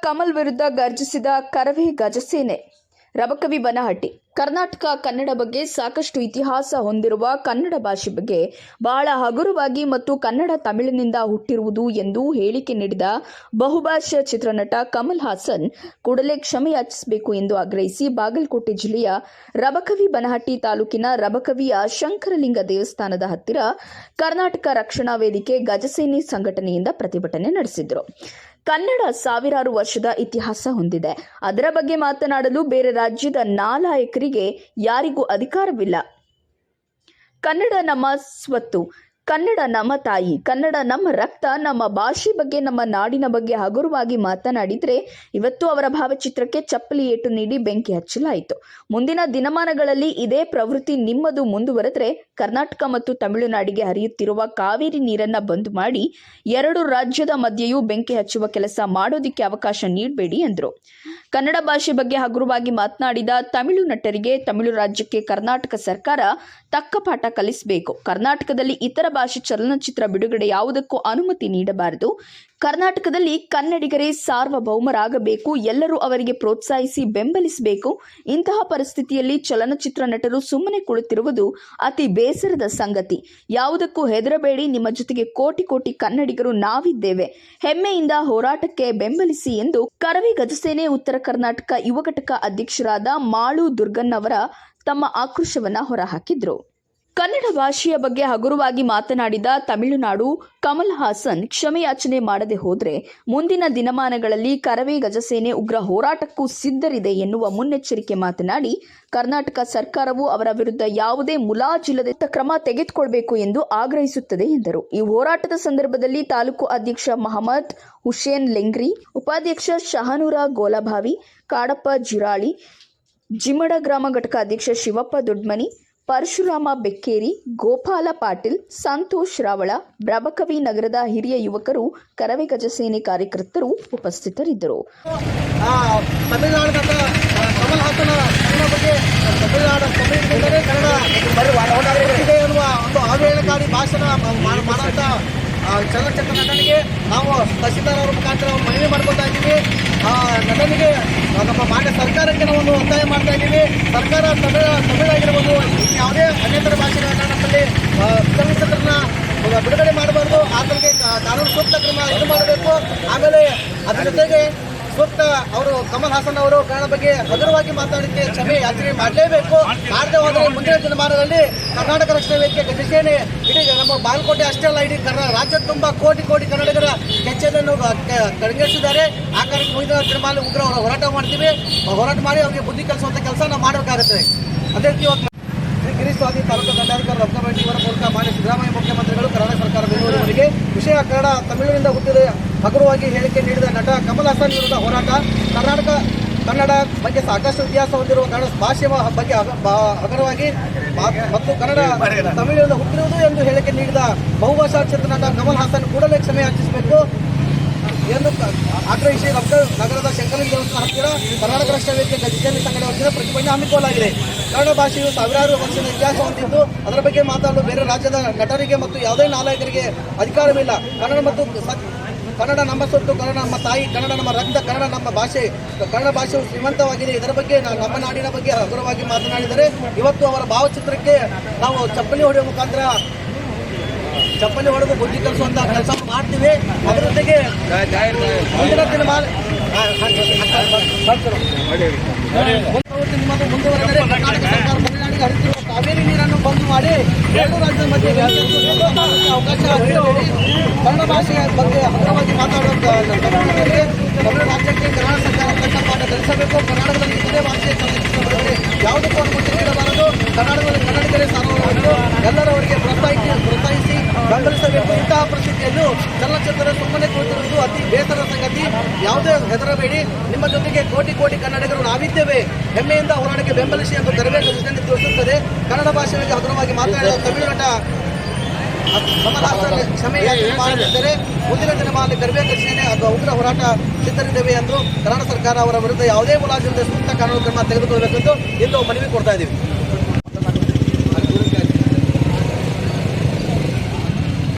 ಕಮಲ್ ವಿರುದ್ಧ ಗರ್ಜಿಸಿದ ಕರವೇ ಗಜಸೇನೆ. ರಬಕವಿ ಬನಹಟ್ಟಿ. ಕರ್ನಾಟಕ ಕನ್ನಡ ಬಗ್ಗೆ ಸಾಕಷ್ಟು ಇತಿಹಾಸ ಹೊಂದಿರುವ ಕನ್ನಡ ಭಾಷೆ ಬಗ್ಗೆ ಬಹಳ ಹಗುರವಾಗಿ ಮತ್ತು ಕನ್ನಡ ತಮಿಳಿನಿಂದ ಹುಟ್ಟಿರುವುದು ಎಂದು ಹೇಳಿಕೆ ನೀಡಿದ ಬಹುಭಾಷಾ ಚಿತ್ರನಟ ಕಮಲ್ ಹಾಸನ್ ಕೂಡಲೇ ಕ್ಷಮೆ ಯಾಚಿಸಬೇಕು ಎಂದು ಆಗ್ರಹಿಸಿ ಬಾಗಲಕೋಟೆ ಜಿಲ್ಲೆಯ ರಬಕವಿ ಬನಹಟ್ಟಿ ತಾಲೂಕಿನ ರಬಕವಿಯ ಶಂಕರಲಿಂಗ ದೇವಸ್ಥಾನದ ಹತ್ತಿರ ಕರ್ನಾಟಕ ರಕ್ಷಣಾ ವೇದಿಕೆ ಗಜಸೇನೆ ಸಂಘಟನೆಯಿಂದ ಪ್ರತಿಭಟನೆ ನಡೆಸಿದರು. ಕನ್ನಡ ಸಾವಿರಾರು ವರ್ಷದ ಇತಿಹಾಸ ಹೊಂದಿದೆ. ಅದರ ಬಗ್ಗೆ ಮಾತನಾಡಲು ಬೇರೆ ರಾಜ್ಯದ ನಾಲಾಯಕರಿಗೆ ಯಾರಿಗೂ ಅಧಿಕಾರವಿಲ್ಲ. ಕನ್ನಡ ನಮ್ಮ ಸ್ವತ್ತು, ಕನ್ನಡ ನಮ್ಮ ತಾಯಿ, ಕನ್ನಡ ನಮ್ಮ ರಕ್ತ, ನಮ್ಮ ಭಾಷೆ ಬಗ್ಗೆ, ನಮ್ಮ ನಾಡಿನ ಬಗ್ಗೆ ಹಗುರವಾಗಿ ಮಾತನಾಡಿದರೆ ಇವತ್ತು ಅವರ ಭಾವಚಿತ್ರಕ್ಕೆ ಚಪ್ಪಲಿ ಏಟು ನೀಡಿ ಬೆಂಕಿ ಹಚ್ಚಲಾಯಿತು. ಮುಂದಿನ ದಿನಮಾನಗಳಲ್ಲಿ ಇದೇ ಪ್ರವೃತ್ತಿ ನಿಮ್ಮದು ಮುಂದುವರೆದರೆ ಕರ್ನಾಟಕ ಮತ್ತು ತಮಿಳುನಾಡಿಗೆ ಹರಿಯುತ್ತಿರುವ ಕಾವೇರಿ ನೀರನ್ನ ಬಂದ್ ಮಾಡಿ ಎರಡು ರಾಜ್ಯದ ಮಧ್ಯೆಯೂ ಬೆಂಕಿ ಹಚ್ಚುವ ಕೆಲಸ ಮಾಡೋದಿಕ್ಕೆ ಅವಕಾಶ ನೀಡಬೇಡಿ ಎಂದರು. ಕನ್ನಡ ಭಾಷೆ ಬಗ್ಗೆ ಹಗುರವಾಗಿ ಮಾತನಾಡಿದ ತಮಿಳು ನಟರಿಗೆ ತಮಿಳು ರಾಜ್ಯಕ್ಕೆ ಕರ್ನಾಟಕ ಸರ್ಕಾರ ತಕ್ಕ ಪಾಠ ಕಲಿಸಬೇಕು. ಕರ್ನಾಟಕದಲ್ಲಿ ಇತರ ಭಾಷೆ ಚಲನಚಿತ್ರ ಬಿಡುಗಡೆ ಯಾವುದಕ್ಕೂ ಅನುಮತಿ ನೀಡಬಾರದು. ಕರ್ನಾಟಕದಲ್ಲಿ ಕನ್ನಡಿಗರೇ ಸಾರ್ವಭೌಮರಾಗಬೇಕು. ಎಲ್ಲರೂ ಅವರಿಗೆ ಪ್ರೋತ್ಸಾಹಿಸಿ ಬೆಂಬಲಿಸಬೇಕು. ಇಂತಹ ಪರಿಸ್ಥಿತಿಯಲ್ಲಿ ಚಲನಚಿತ್ರ ನಟರು ಸುಮ್ಮನೆ ಕುಳಿತಿರುವುದು ಅತಿ ಬೇಸರದ ಸಂಗತಿ. ಯಾವುದಕ್ಕೂ ಹೆದರಬೇಡಿ. ನಿಮ್ಮ ಜೊತೆಗೆ ಕೋಟಿ ಕೋಟಿ ಕನ್ನಡಿಗರು ನಾವಿದ್ದೇವೆ. ಹೆಮ್ಮೆಯಿಂದ ಹೋರಾಟಕ್ಕೆ ಬೆಂಬಲಿಸಿ ಎಂದು ಕರವೇ ಗಜಸೇನೆ ಉತ್ತರ ಕರ್ನಾಟಕ ಯುವ ಘಟಕ ಅಧ್ಯಕ್ಷರಾದ ಮಾಳು ದುರ್ಗನ್ ಅವರ ತಮ್ಮ ಆಕ್ರೋಶವನ್ನ ಹೊರಹಾಕಿದ್ರು. ಕನ್ನಡ ಭಾಷೆಯ ಬಗ್ಗೆ ಹಗುರವಾಗಿ ಮಾತನಾಡಿದ ತಮಿಳುನಾಡು ಕಮಲ್ ಹಾಸನ್ ಕ್ಷಮೆಯಾಚನೆ ಮಾಡದೆ ಹೋದರೆ ಮುಂದಿನ ದಿನಮಾನಗಳಲ್ಲಿ ಕರವೇ ಗಜಸೇನೆ ಉಗ್ರ ಹೋರಾಟಕ್ಕೂ ಸಿದ್ಧರಿದೆ ಎನ್ನುವ ಮುನ್ನೆಚ್ಚರಿಕೆ ಮಾತನಾಡಿ ಕರ್ನಾಟಕ ಸರ್ಕಾರವು ಅವರ ವಿರುದ್ಧ ಯಾವುದೇ ಮುಲಾಜಿಲ್ಲದೆ ಕ್ರಮ ತೆಗೆದುಕೊಳ್ಳಬೇಕು ಎಂದು ಆಗ್ರಹಿಸುತ್ತದೆ ಎಂದರು. ಈ ಹೋರಾಟದ ಸಂದರ್ಭದಲ್ಲಿ ತಾಲೂಕು ಅಧ್ಯಕ್ಷ ಮಹಮ್ಮದ್ ಹುಸೇನ್ ಲೆಂಗ್ರಿ, ಉಪಾಧ್ಯಕ್ಷ ಶಹನೂರ ಗೋಲಭಾವಿ, ಕಾಡಪ್ಪ ಜಿರಾಳಿ, ಜಿಮಡ ಗ್ರಾಮ ಘಟಕ ಅಧ್ಯಕ್ಷ ಶಿವಪ್ಪ ದೊಡ್ಮನಿ, ಪರಶುರಾಮ ಬೆಕ್ಕೇರಿ, ಗೋಪಾಲ ಪಾಟೀಲ್, ಸಂತೋಷ್ ರಾವಳ, ರಬಕವಿ ನಗರದ ಹಿರಿಯ ಯುವಕರು, ಕರವೇ ಗಜಸೇನೆ ಕಾರ್ಯಕರ್ತರು ಉಪಸ್ಥಿತರಿದ್ದರು. ಚಲನಚಿತ್ರ ನಟನಿಗೆ ನಾವು ತಹಸೀಲ್ದಾರ್ ಅವರ ಮುಖಾಂತರ ಮನವಿ ಮಾಡ್ಕೊತಾ ಇದ್ದೀವಿ. ನಟನಿಗೆ ನಮ್ಮ ಮಾನ್ಯ ಸರ್ಕಾರಕ್ಕೆ ನಾವು ಒತ್ತಾಯ ಮಾಡ್ತಾ ಇದ್ದೀವಿ. ಸರ್ಕಾರ ತಮಿಳಾಗಿರ್ಬೋದು, ಯಾವುದೇ ಅನ್ಯತರ ಭಾಷೆಗಳ ನಮ್ಮಲ್ಲಿ ಚಲನಚಿತ್ರನ ಬಿಡುಗಡೆ ಮಾಡಬಾರ್ದು. ಆತನಿಗೆ ಕಾನೂನು ಸೂಕ್ತ ಕ್ರಮ ಇದು ಮಾಡಬೇಕು. ಆಮೇಲೆ ಅದರ ಜೊತೆಗೆ ಸೂಕ್ತ ಅವರು ಕಮಲ್ ಹಾಸನ್ ಅವರು ಕನ್ನಡ ಬಗ್ಗೆ ಹಗುರವಾಗಿ ಮಾತಾಡಲಿಕ್ಕೆ ಕ್ಷಮೆ ಯಾಚನೆ ಮಾಡಲೇಬೇಕು. ಮಾಡದೆ ಹೋದರೆ ಮುಂದಿನ ದಿನಮಾನಗಳಲ್ಲಿ ಕರ್ನಾಟಕ ರಕ್ಷಣಾ ವೇದಿಕೆ ಗಜಸೇನೆ ಇಡೀ ನಮ್ಮ ಬಾಗಲಕೋಟೆ ಅಷ್ಟೇ ಅಲ್ಲ, ಇಡೀ ರಾಜ್ಯದ ತುಂಬ ಕೋಟಿ ಕೋಟಿ ಕನ್ನಡಿಗರ ಕೆಚ್ಚೆದನ್ನು ಕಡೆಗಣಿಸಿದ್ದಾರೆ. ಆ ಕಾರಣಕ್ಕೆ ಮುಂದಿನ ದಿನಮಾನ ಉಗ್ರ ಹೋರಾಟ ಮಾಡ್ತೀವಿ. ಹೋರಾಟ ಮಾಡಿ ಅವರಿಗೆ ಬುದ್ಧಿ ಕಲಿಸುವಂಥ ಕೆಲಸ ನಾವು ಮಾಡಬೇಕಾಗುತ್ತೆ. ಅದೇ ರೀತಿ ಇವತ್ತು ಶ್ರೀ ಗಿರೀಶ್ ಸ್ವಾಮಿ ತಾಲೂಕು ದಂಡಾಧಿಕಾರಿ ರತ್ನಬೆಟ್ಟಿ ಇವರ ಮೂಲಕ ಮಾನ್ಯ ಸಿದ್ದರಾಮಯ್ಯ ಮುಖ್ಯಮಂತ್ರಿಗಳು ಕರ್ನಾಟಕ ಸರ್ಕಾರ ಬೆಂಗಳೂರಿಗೆ ವಿಷಯ ಕನ್ನಡ ತಮಿಳಿನಿಂದ ಹುಟ್ಟಿದ ಹಗುರವಾಗಿ ಹೇಳಿಕೆ ನೀಡಿದ ನಟ ಕಮಲ್ ಹಾಸನ್ ವಿರುದ್ಧ ಹೋರಾಟ. ಕನ್ನಡ ಬಗ್ಗೆ ಸಾಕಷ್ಟು ಇತಿಹಾಸ ಹೊಂದಿರುವ ಕನ್ನಡ ಭಾಷೆಯ ಬಗ್ಗೆ ಹಗುರವಾಗಿ ಮತ್ತು ಕನ್ನಡ ತಮಿಳಿನಿಂದ ಹುಟ್ಟಿರುವುದು ಎಂದು ಹೇಳಿಕೆ ನೀಡಿದ ಬಹುಭಾಷಾ ಚಿತ್ರನಟ ಕಮಲ್ ಹಾಸನ್ ಕೂಡಲೇ ಕ್ಷಮೆ ಯಾಚಿಸಬೇಕು ಎಂದು ಆಗ್ರಹಿಸಿ ನಗರದ ಶಂಕರಲಿಂಗ ದೇವಸ್ಥಾನ ಹತ್ತಿರ ಕರ್ನಾಟಕ ರಕ್ಷಣಾ ವೇದಿಕೆ ಗಜಸೇನೆ ಸಂಘಟನೆ ವತಿಯಿಂದ ಪ್ರತಿಭಟನೆ ಹಮ್ಮಿಕೊಳ್ಳಲಾಗಿದೆ. ಕನ್ನಡ ಭಾಷೆಯು ಸಾವಿರಾರು ವರ್ಷದ ಇತಿಹಾಸ ಹೊಂದಿದ್ದು ಅದರ ಬಗ್ಗೆ ಮಾತಾಡಲು ಬೇರೆ ರಾಜ್ಯದ ನಟರಿಗೆ ಮತ್ತು ಯಾವುದೇ ನಾಲಾಯಕರಿಗೆ ಅಧಿಕಾರವಿಲ್ಲ. ಕನ್ನಡ ನಮ್ಮ ಸ್ವತ್ತು, ಕನ್ನಡ ನಮ್ಮ ತಾಯಿ, ಕನ್ನಡ ನಮ್ಮ ರಕ್ತ, ಕನ್ನಡ ನಮ್ಮ ಭಾಷೆ. ಕನ್ನಡ ಭಾಷೆಯು ಶ್ರೀಮಂತವಾಗಿದೆ. ಇದರ ಬಗ್ಗೆ ನಮ್ಮ ನಾಡಿನ ಬಗ್ಗೆ ಹಗುರವಾಗಿ ಮಾತನಾಡಿದರೆ ಇವತ್ತು ಅವರ ಭಾವಚಿತ್ರಕ್ಕೆ ನಾವು ಚಪ್ಪಲಿ ಹೊಡೆಯುವ ಮುಖಾಂತರ ಚಪ್ಪಲಿ ಹೊಡೆದು ಬುದ್ಧಿ ಕಲಿಸುವಂತ ಕೆಲಸ ಮಾಡ್ತೀವಿ. ಅದರ ಜೊತೆಗೆ ಮುಂದಿನ ದಿನಮಾನ ಮುಂದುವರೆದರೆ ಕರ್ನಾಟಕ ಸರ್ಕಾರ ತಮಿಳುನಾಡಿಗೆ ಹರಿಯುತ್ತಿರುವ ಕಾವೇರಿ ನೀರನ್ನು ಬಂದ್ ಮಾಡಿ ಎರಡು ರಾಜ್ಯದ ಮಧ್ಯೆ ಅವಕಾಶ ಕನ್ನಡ ಭಾಷೆಯ ಬಗ್ಗೆ ಹಗುರವಾಗಿ ಮಾತಾಡುವ ತಮಿಳು ರಾಜ್ಯಕ್ಕೆ ಕನ್ನಡ ಸರ್ಕಾರ ತಕ್ಕ ಪಾಠ ಕಲಿಸಬೇಕು. ಕರ್ನಾಟಕದಲ್ಲಿ ಇತರೆ ಭಾಷೆಯ ಚಲನಚಿತ್ರ ಯಾವುದಕ್ಕೂ ಅನುಮತಿ ನೀಡಬಾರದು. ಕರ್ನಾಟಕದಲ್ಲಿ ಕನ್ನಡಿಗರೇ ಸಾರ್ವಭೌಮರು. ಎಲ್ಲರವರಿಗೆ ಪ್ರೋತ್ಸಾಹಿಸಿ ಬೆಂಬಲಿಸಬೇಕು. ಇಂತಹ ಪರಿಸ್ಥಿತಿಯಲ್ಲೂ ಚಲನಚಿತ್ರ ಸುಮ್ಮನೆ ಕುಳಿತಿರುವುದು ಅತಿ ಬೇಸರದ ಸಂಗತಿ. ಯಾವುದೇ ಹೆದರಬೇಡಿ. ನಿಮ್ಮ ಜೊತೆಗೆ ಕೋಟಿ ಕೋಟಿ ಕನ್ನಡಿಗರು ನಾವಿದ್ದೇವೆ. ಹೆಮ್ಮೆಯಿಂದ ಹೋರಾಟಕ್ಕೆ ಬೆಂಬಲಿಸಿ ಎಂದು ಕರವೇ ಗಜಸೇನೆ ತಿಳಿಸುತ್ತದೆ. ಕನ್ನಡ ಭಾಷೆ ಬಗ್ಗೆ ಹಗುರವಾಗಿ ಮಾತನಾಡಿದ ತಮಿಳು ನಟ ಕಮಲ್ ಹಾಸನ್ ಕ್ಷಮೆ ಮಾಡಿದ್ದಾರೆ. ಮುಂದಿನ ದಿನಮಾನದಲ್ಲಿ ಕರವೇ ಗಜಸೇನೆ ಉಗ್ರ ಹೋರಾಟ ಸಿದ್ಧರಿದ್ದೇವೆ ಎಂದು ಕರ್ನಾಟಕ ಸರ್ಕಾರ ಅವರ ವಿರುದ್ಧ ಯಾವುದೇ ಮುಲಾಜಿಲ್ಲದೆ ಸೂಕ್ತ ಕಾನೂನು ಕ್ರಮ ತೆಗೆದುಕೊಳ್ಳಬೇಕೆಂದು ಇಂದು ಮನವಿ ಕೊಡ್ತಾ ಇದ್ದೀವಿ.